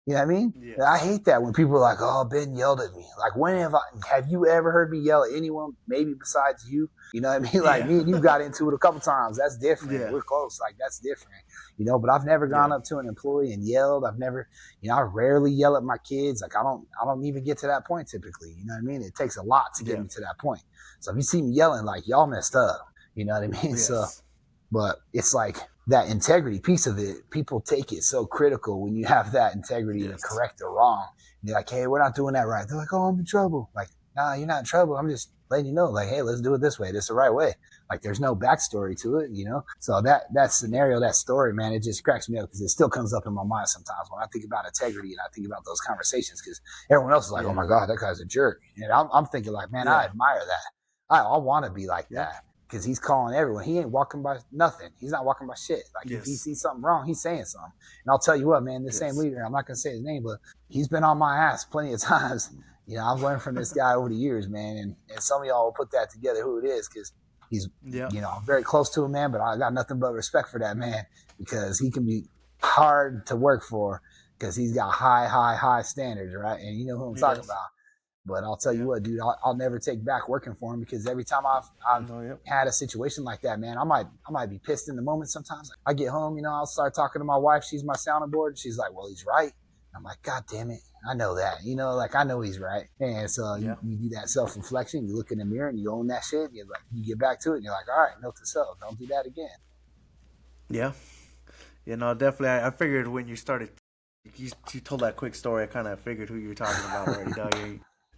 You know what I mean? I yes, hate that when people are like, "Oh, Ben yelled at me." Like, when have you ever heard me yell at anyone? Maybe besides you. You know what I mean? Like yeah, me and you got into it a couple times. That's different. yeah, We're close. Like that's different. But I've never gone yeah, up to an employee and yelled. I've never. I rarely yell at my kids. Like I don't even get to that point typically. You know what I mean? It takes a lot to get yeah, me to that point. So if you see me yelling, like y'all messed up. You know what I mean? So yes, but it's like that integrity piece of it, people take it so critical when you have that integrity to yes, correct the wrong. And you're like, hey, we're not doing that right. They're like, oh, I'm in trouble. Like, nah, you're not in trouble. I'm just letting you know, like, hey, let's do it this way. This is the right way. Like, there's no backstory to it. So that scenario, that story, man, it just cracks me up because it still comes up in my mind sometimes when I think about integrity and I think about those conversations because everyone else is like, oh yeah, my God, that guy's a jerk. And I'm thinking like, man, I yeah, admire that. I want to be like yeah, that because he's calling everyone. He ain't walking by nothing. He's not walking by shit. Like if he yes, sees something wrong, he's saying something. And I'll tell you what, man, this same yes, leader, I'm not gonna say his name, but he's been on my ass plenty of times. I've learned from this guy over the years, man, and some of y'all will put that together who it is because he's, yeah, I'm very close to him, man. But I got nothing but respect for that man because he can be hard to work for because he's got high standards, right? And you know who I'm he talking does, about. But I'll tell you yeah, what, dude, I'll never take back working for him because every time I've no, yep, had a situation like that, man, I might be pissed in the moment sometimes. I get home, I'll start talking to my wife. She's my sounding board. She's like, well, he's right. I'm like, God damn it. I know that, like I know he's right. And so yeah, you do that self reflection. You look in the mirror and you own that shit. You're like, you get back to it and you're like, all right, note to self, don't do that again. yeah. Definitely. I figured when you started, you told that quick story. I kind of figured who you were talking about already, dog.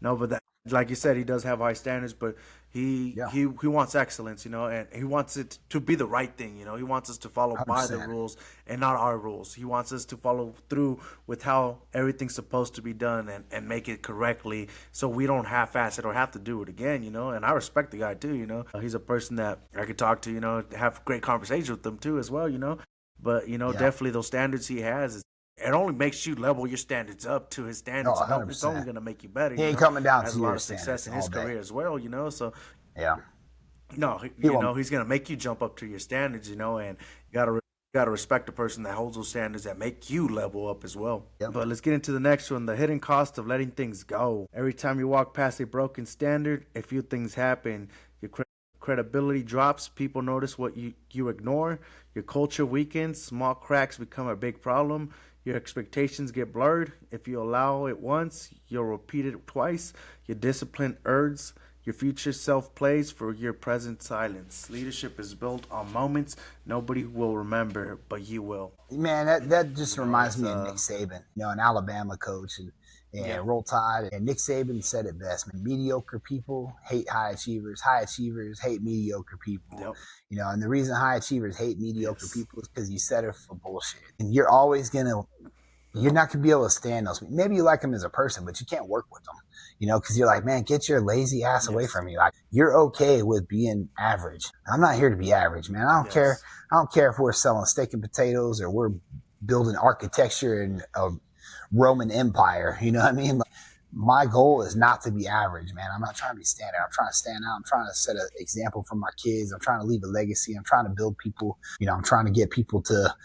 No, but that, like you said, he does have high standards, but Yeah, he wants excellence, and he wants it to be the right thing. He wants us to follow by the 100%. rules and not our rules. He wants us to follow through with how everything's supposed to be done and make it correctly, so we don't half-ass it or have to do it again. And I respect the guy too. He's a person that I could talk to. Have great conversations with them too as well. But Yeah. definitely those standards he has, it only makes you level your standards up to his No, standards. It's only 100%. gonna make you better. He ain't coming down Has to a lot your of success standards in his all day. career as well. So Yeah. no, He won't. he's gonna make you jump up to your standards. And you gotta respect the person that holds those standards that make you level up as well. Yep. But let's get into the next one: the hidden cost of letting things go. Every time you walk past a broken standard, a few things happen. Your credibility drops. People notice what you ignore. Your culture weakens. Small cracks become a big problem. Your expectations get blurred. If you allow it once, you'll repeat it twice. Your discipline erodes. your future self plays for your present silence. Leadership is built on moments nobody will remember, but you will. Man, that just reminds It's me of Nick Saban, an Alabama coach yeah, and Roll Tide. And Nick Saban said it best, man. Mediocre people hate high achievers hate mediocre people. yep, And the reason high achievers hate mediocre yes, people is because you settle for bullshit. And you're not going to be able to stand those. Maybe you like them as a person, but you can't work with them, because you're like, man, get your lazy ass away yes, from me. Like, you're okay with being average. I'm not here to be average, man. I don't care. yes, I don't care if we're selling steak and potatoes or we're building architecture in a Roman Empire. You know what I mean? Like, my goal is not to be average, man. I'm not trying to be standard. I'm trying to stand out. I'm trying to set an example for my kids. I'm trying to leave a legacy. I'm trying to build people. I'm trying to get people to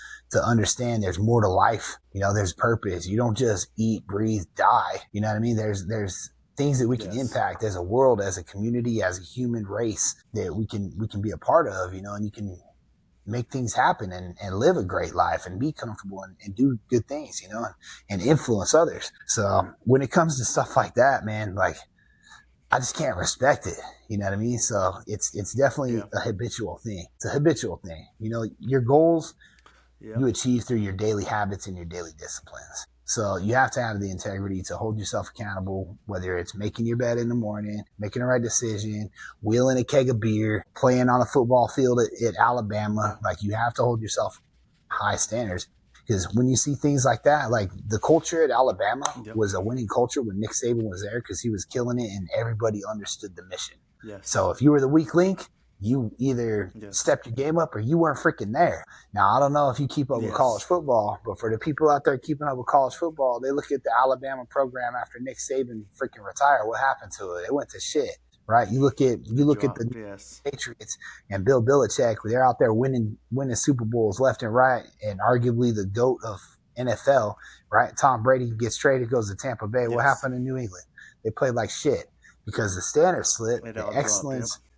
understand there's more to life. There's purpose. You don't just eat, breathe, die. You know what I mean? There's things that we can yes, impact as a world, as a community, as a human race that we can be a part of, and you can make things happen and live a great life and be comfortable and do good things, and influence others. So when it comes to stuff like that, man, like, I just can't respect it. You know what I mean? So it's definitely yeah, a habitual thing. It's a habitual thing. Your goals yeah, you achieve through your daily habits and your daily disciplines. So you have to have the integrity to hold yourself accountable, whether it's making your bed in the morning, making the right decision, wheeling a keg of beer, playing on a football field at yeah, Alabama. Like, you have to hold yourself high standards. Because when you see things like that, like the culture at Alabama yep, was a winning culture when Nick Saban was there because he was killing it and everybody understood the mission. yes, So if you were the weak link, you either yes, stepped your game up or you weren't freaking there. Now, I don't know if you keep up with college yes, football, but for the people out there keeping up with college football, they look at the Alabama program after Nick Saban freaking retired. What happened to it? It went to shit, right? You look at it the dropped, yes, Patriots and Bill Belichick. They're out there winning Super Bowls left and right, and arguably the GOAT of NFL, right? Tom Brady gets traded, goes to Tampa Bay. What yes, happened in New England? They played like shit because the standard slipped. it all dropped, yep,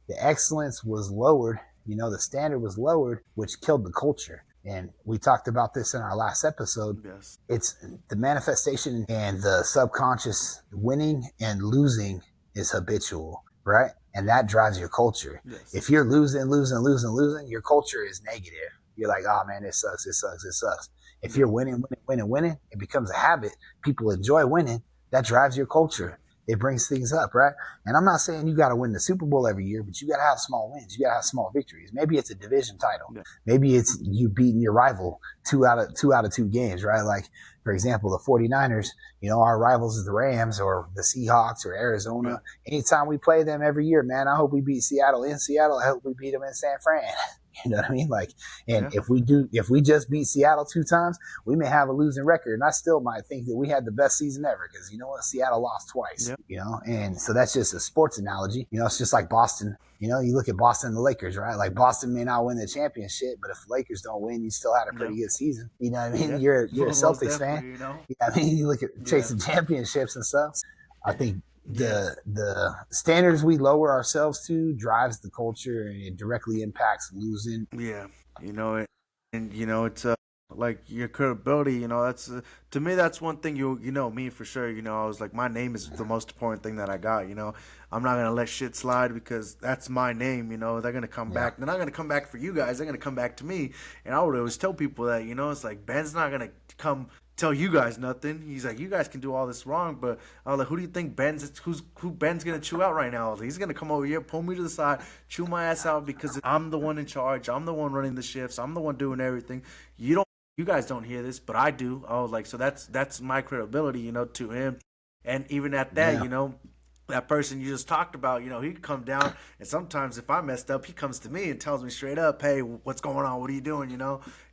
The excellence was lowered. The standard was lowered, which killed the culture. And we talked about this in our last episode. yes, It's the manifestation and the subconscious. Winning and losing is habitual, right? And that drives your culture. yes, If you're losing, your culture is negative. You're like, oh man, it sucks, it sucks, it sucks. If you're yep, winning, it becomes a habit. People enjoy winning. That drives your culture. It brings things up, right? And I'm not saying you got to win the Super Bowl every year, but you got to have small wins. You got to have small victories. Maybe it's a division title. yeah, Maybe it's you beating your rival two out of two games, right? Like, for example, the 49ers, our rivals is the Rams or the Seahawks or yeah, Arizona. Anytime we play them every year, man, I hope we beat Seattle in Seattle. I hope we beat them in San Fran. You know what I mean? Like, and yeah, if we just beat Seattle 2 times, we may have a losing record. And I still might think that we had the best season ever because you know what? Seattle lost twice, yeah, and so that's just a sports analogy. It's just like Boston. You look at Boston and the Lakers, right? Like, Boston may not win the championship, but if the Lakers don't win, you still had a yeah, pretty good season. You know what I mean? yeah, You're a most Celtics fan. definitely, you know, I mean, you look at yeah, chasing championships and stuff. I think yeah, the standards we lower ourselves to drives the culture and it directly impacts losing. yeah, and it's like your credibility, that's to me that's one thing me for sure, I was like my name is the most important thing that I got, I'm not gonna let shit slide because that's my name, they're gonna come Yeah. back, they're not gonna come back for you guys, they're gonna come back to me, and I would always tell people that, it's like Ben's not gonna come tell you guys nothing. He's like, you guys can do all this wrong, but I was like, who do you think who Ben's gonna chew out right now? He's gonna come over here, pull me to the side, chew my ass out because I'm the one in charge. I'm the one running the shifts. I'm the one doing everything. You guys don't hear this, but I do. I was like, so that's my credibility, to him. And even at that, Yeah. that person you just talked about, he'd come down, and sometimes if I messed up, he comes to me and tells me straight up, "Hey, what's going on? What are you doing?"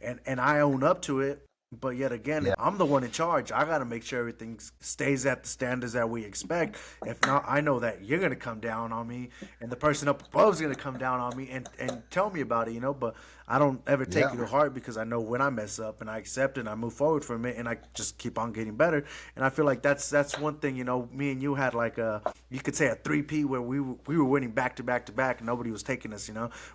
And I own up to it. But yet again, Yeah. I'm the one in charge. I got to make sure everything stays at the standards that we expect. If not, I know that you're gonna come down on me, and the person up above is gonna come down on me and tell me about it, But I don't ever take Yeah. it to heart because I know when I mess up and I accept it, and I move forward from it, and I just keep on getting better. And I feel like that's one thing, Me and you had like you could say a 3P where we were winning back to back to back, and nobody was taking us.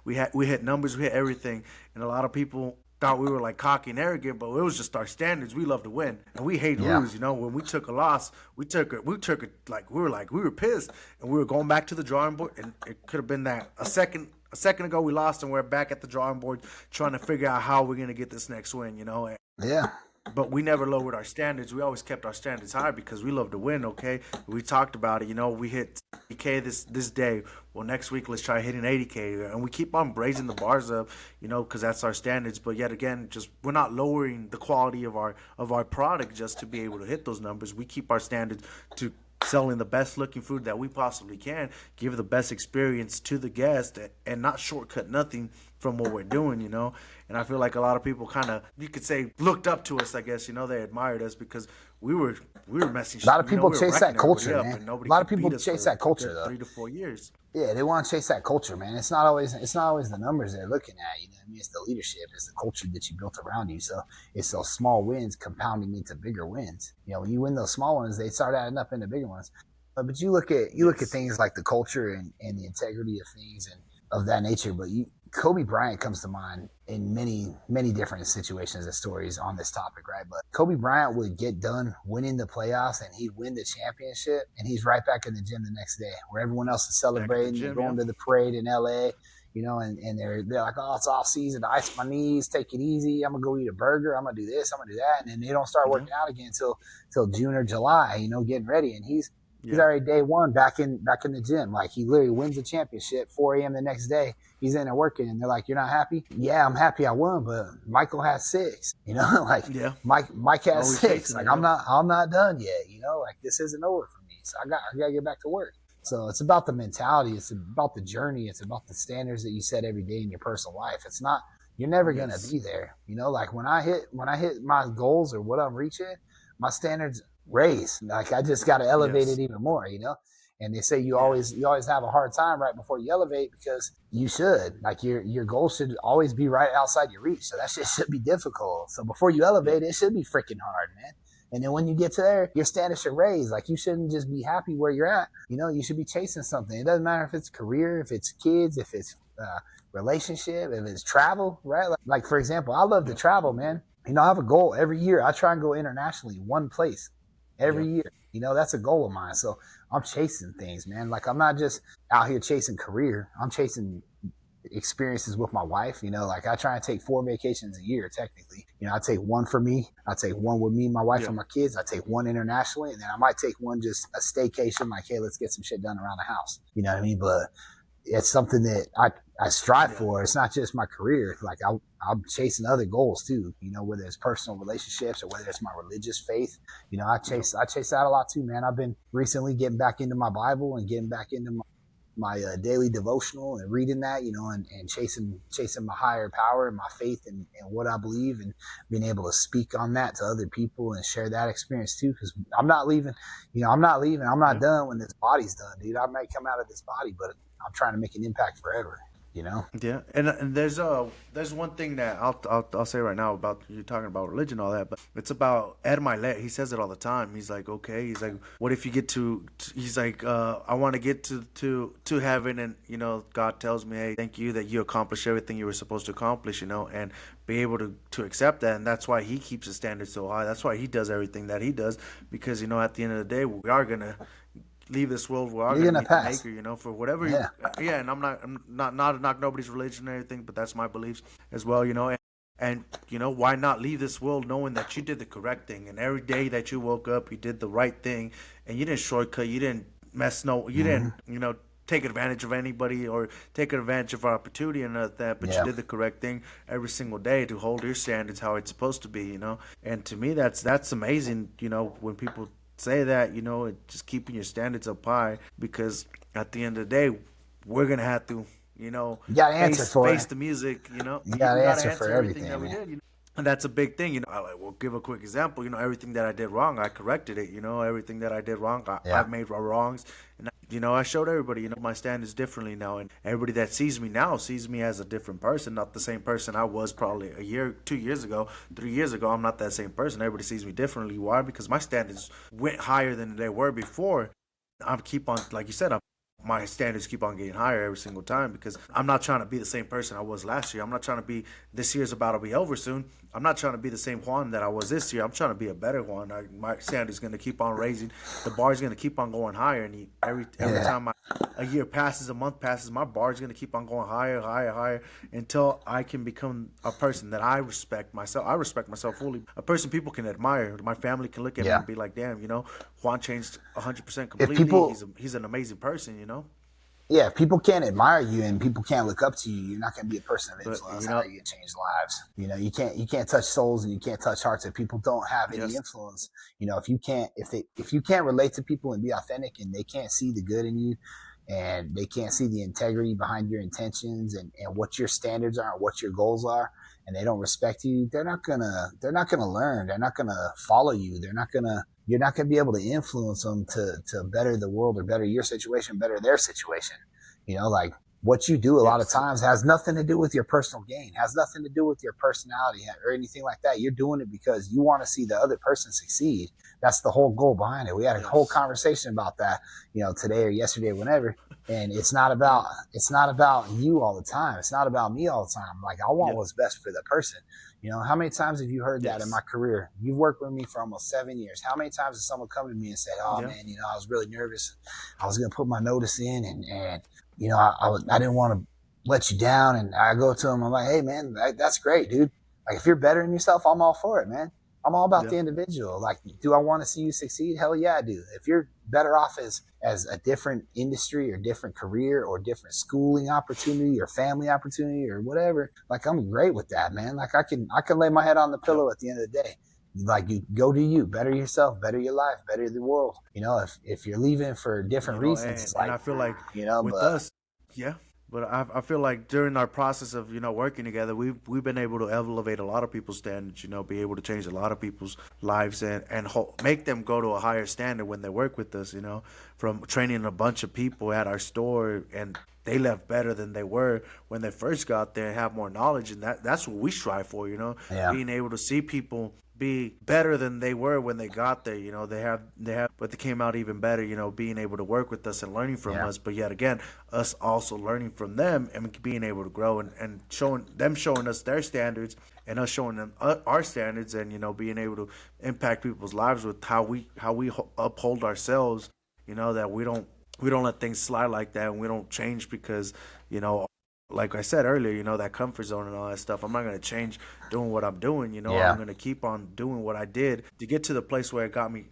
We hit numbers, we hit everything, and a lot of people thought we were like cocky and arrogant, but it was just our standards. We love to win and we hate Yeah. lose. You know, when we took a loss, we took it like we were pissed and we were going back to the drawing board. And it could have been that a second ago we lost and we're back at the drawing board trying to figure out how we're gonna get this next win. You know. Yeah. But we never lowered our standards. We always kept our standards high because we love to win, okay? We talked about it. You know, we hit 80K this day. Well, next week, let's try hitting 80K. And we keep on raising the bars up, you know, because that's our standards. But yet again, just we're not lowering the quality of our product just to be able to hit those numbers. We keep our standards to selling the best looking food that we possibly can, give the best experience to the guest, and not shortcut nothing from what we're doing, you know. And I feel like a lot of people kind of, you could say, looked up to us. I guess, you know, they admired us because we were messing. A lot of people chase that culture, man. A lot of people chase that culture, though. 3 to 4 years. Yeah, they want to chase that culture, man. It's not always the numbers they're looking at. You know what I mean? It's the leadership, it's the culture that you built around you. So it's those small wins compounding into bigger wins. You know, when you win those small ones, they start adding up into bigger ones. But you look at things like the culture and the integrity of things and of that nature. But Kobe Bryant comes to mind in many different situations and stories on this topic, right? But Kobe Bryant would get done winning the playoffs and he'd win the championship and he's right back in the gym the next day where everyone else is celebrating, going to the parade in LA, you know, and they're like, oh, it's off season, to ice my knees, take it easy, I'm gonna go eat a burger, I'm gonna do this, I'm gonna do that, and then they don't start working out again until June or July, you know, getting ready, and he's already day one back in the gym. Like he literally wins the championship, 4 a.m. the next day. He's in there working, and they're like, "You're not happy?" Yeah, I'm happy I won, but Michael has 6. You know, like Mike has 6. Like I'm not done yet. You know, like this isn't over for me. So I gotta get back to work. So it's about the mentality. It's about the journey. It's about the standards that you set every day in your personal life. It's not. You're never gonna be there. You know, like when I hit my goals or what I'm reaching, my standards raise. Like I just got to elevate it even more, you know. And they say you always have a hard time right before you elevate because you should, like your goal should always be right outside your reach. So that shit should be difficult. So before you elevate, it should be freaking hard, man. And then when you get to there, your standards should raise. Like you shouldn't just be happy where you're at. You know, you should be chasing something. It doesn't matter if it's career, if it's kids, if it's relationship, if it's travel, right? Like for example, I love to travel, man. You know, I have a goal every year. I try and go internationally, one place every year. You know, that's a goal of mine. So I'm chasing things, man. Like I'm not just out here chasing career. I'm chasing experiences with my wife. You know, like I try and take 4 vacations a year, technically. You know, I take one for me. I take one with me, my wife, and my kids. I take one internationally. And then I might take one just a staycation, like, hey, let's get some shit done around the house. You know what I mean? But it's something that I strive for. It's not just my career. Like I'm chasing other goals too, you know, whether it's personal relationships or whether it's my religious faith. You know, I chase that a lot too, man. I've been recently getting back into my Bible and getting back into my daily devotional and reading that, you know, and chasing my higher power and my faith and what I believe and being able to speak on that to other people and share that experience too. Cause I'm not leaving. I'm not done when this body's done, dude. I may come out of this body, but I'm trying to make an impact forever, you know? Yeah. And there's one thing that I'll say right now about you talking about religion and all that, but it's about Ed Milet. He says it all the time. He's like, okay, he's like, what if you get he's like, I want to get to heaven and, you know, God tells me, hey, thank you that you accomplished everything you were supposed to accomplish, you know, and be able to accept that. And that's why he keeps his standards so high. That's why he does everything that he does, because, you know, at the end of the day, we are going to leave this world. We're going to meet the maker, you know, for whatever. And I'm not to knock nobody's religion or anything, but that's my beliefs as well, you know. And you know, why not leave this world knowing that you did the correct thing, and every day that you woke up, you did the right thing, and you didn't shortcut, you didn't didn't, you know, take advantage of anybody or take advantage of our opportunity and that, but you did the correct thing every single day to hold your standards how it's supposed to be, you know. And to me, that's amazing, you know, when people say that, you know, just keeping your standards up high, because at the end of the day, we're gonna have to, you know, face the music, you know. You gotta answer for everything that we did, you know? And that's a big thing, you know. We'll give a quick example. You know, everything that I did wrong, I corrected it. You know, everything that I did wrong, I've made wrongs, and you know, I showed everybody, you know, my standards differently now, and everybody that sees me now sees me as a different person, not the same person I was probably a year, 2 years ago, 3 years ago. I'm not that same person. Everybody sees me differently. Why? Because my standards went higher than they were before. I keep on, like you said, my standards keep on getting higher every single time, because I'm not trying to be the same person I was last year. I'm not trying to be, this year's about to be over soon. I'm not trying to be the same Juan that I was this year. I'm trying to be a better Juan. My standards going to keep on raising. The bar is going to keep on going higher, and every time a year passes, a month passes, my bar is going to keep on going higher, higher, higher, until I can become a person that I respect myself. I respect myself fully. A person people can admire. My family can look at me and be like, damn, Juan changed 100% If completely. people, He's an amazing person. yeah, if people can't admire you and people can't look up to you, you're not going to be a person of But influence. How are you going to change lives? You can't touch souls and you can't touch hearts if people don't have any yes, influence. If you can't relate to people and be authentic and they can't see the good in you and they can't see the integrity behind your intentions and what your standards are and what your goals are, and they don't respect you, they're not gonna learn. They're not gonna follow you. You're not gonna be able to influence them to better the world or better your situation, better their situation. Like what you do a lot of yes, times has nothing to do with your personal gain, has nothing to do with your personality or anything like that. You're doing it because you want to see the other person succeed. That's the whole goal behind it. We had a whole yes. conversation about that, today or yesterday, whenever. And Yeah, it's not about you all the time. It's not about me all the time. Like I want yeah, what's best for the person. How many times have you heard that in my yes, career? You've worked with me for almost 7 years. How many times has someone come to me and said, "Oh yeah, man, I was really nervous. I was going to put my notice in, and I didn't want to let you down." And I go to them, I'm like, "Hey man, that's great, dude. Like if you're bettering yourself, I'm all for it, man. I'm all about yeah, the individual. Like, do I want to see you succeed? Hell yeah, I do. If you're better off as a different industry or different career or different schooling opportunity or family opportunity or whatever, like I'm great with that, man. Like I can lay my head on the yeah. pillow at the end of the day. Like you go do you, better yourself, better your life, better the world. If you're leaving for different reasons, it's And like, I feel like with but us, yeah. But I feel like during our process of working together, we've been able to elevate a lot of people's standards. Be able to change a lot of people's lives and make them go to a higher standard when they work with us. From training a bunch of people at our store, and they left better than they were when they first got there and have more knowledge, and that's what we strive for. yeah, Being able to see people be better than they were when they got there. They have, but they came out even better. Being able to work with us and learning from yeah, us. But yet again, us also learning from them and being able to grow and showing us their standards and us showing them our standards, and being able to impact people's lives with how we uphold ourselves. That we don't let things slide like that, and we don't change because you know like I said earlier, that comfort zone and all that stuff. I'm not gonna change doing what I'm doing. I'm yeah. gonna keep on doing what I did to get to the place where it got me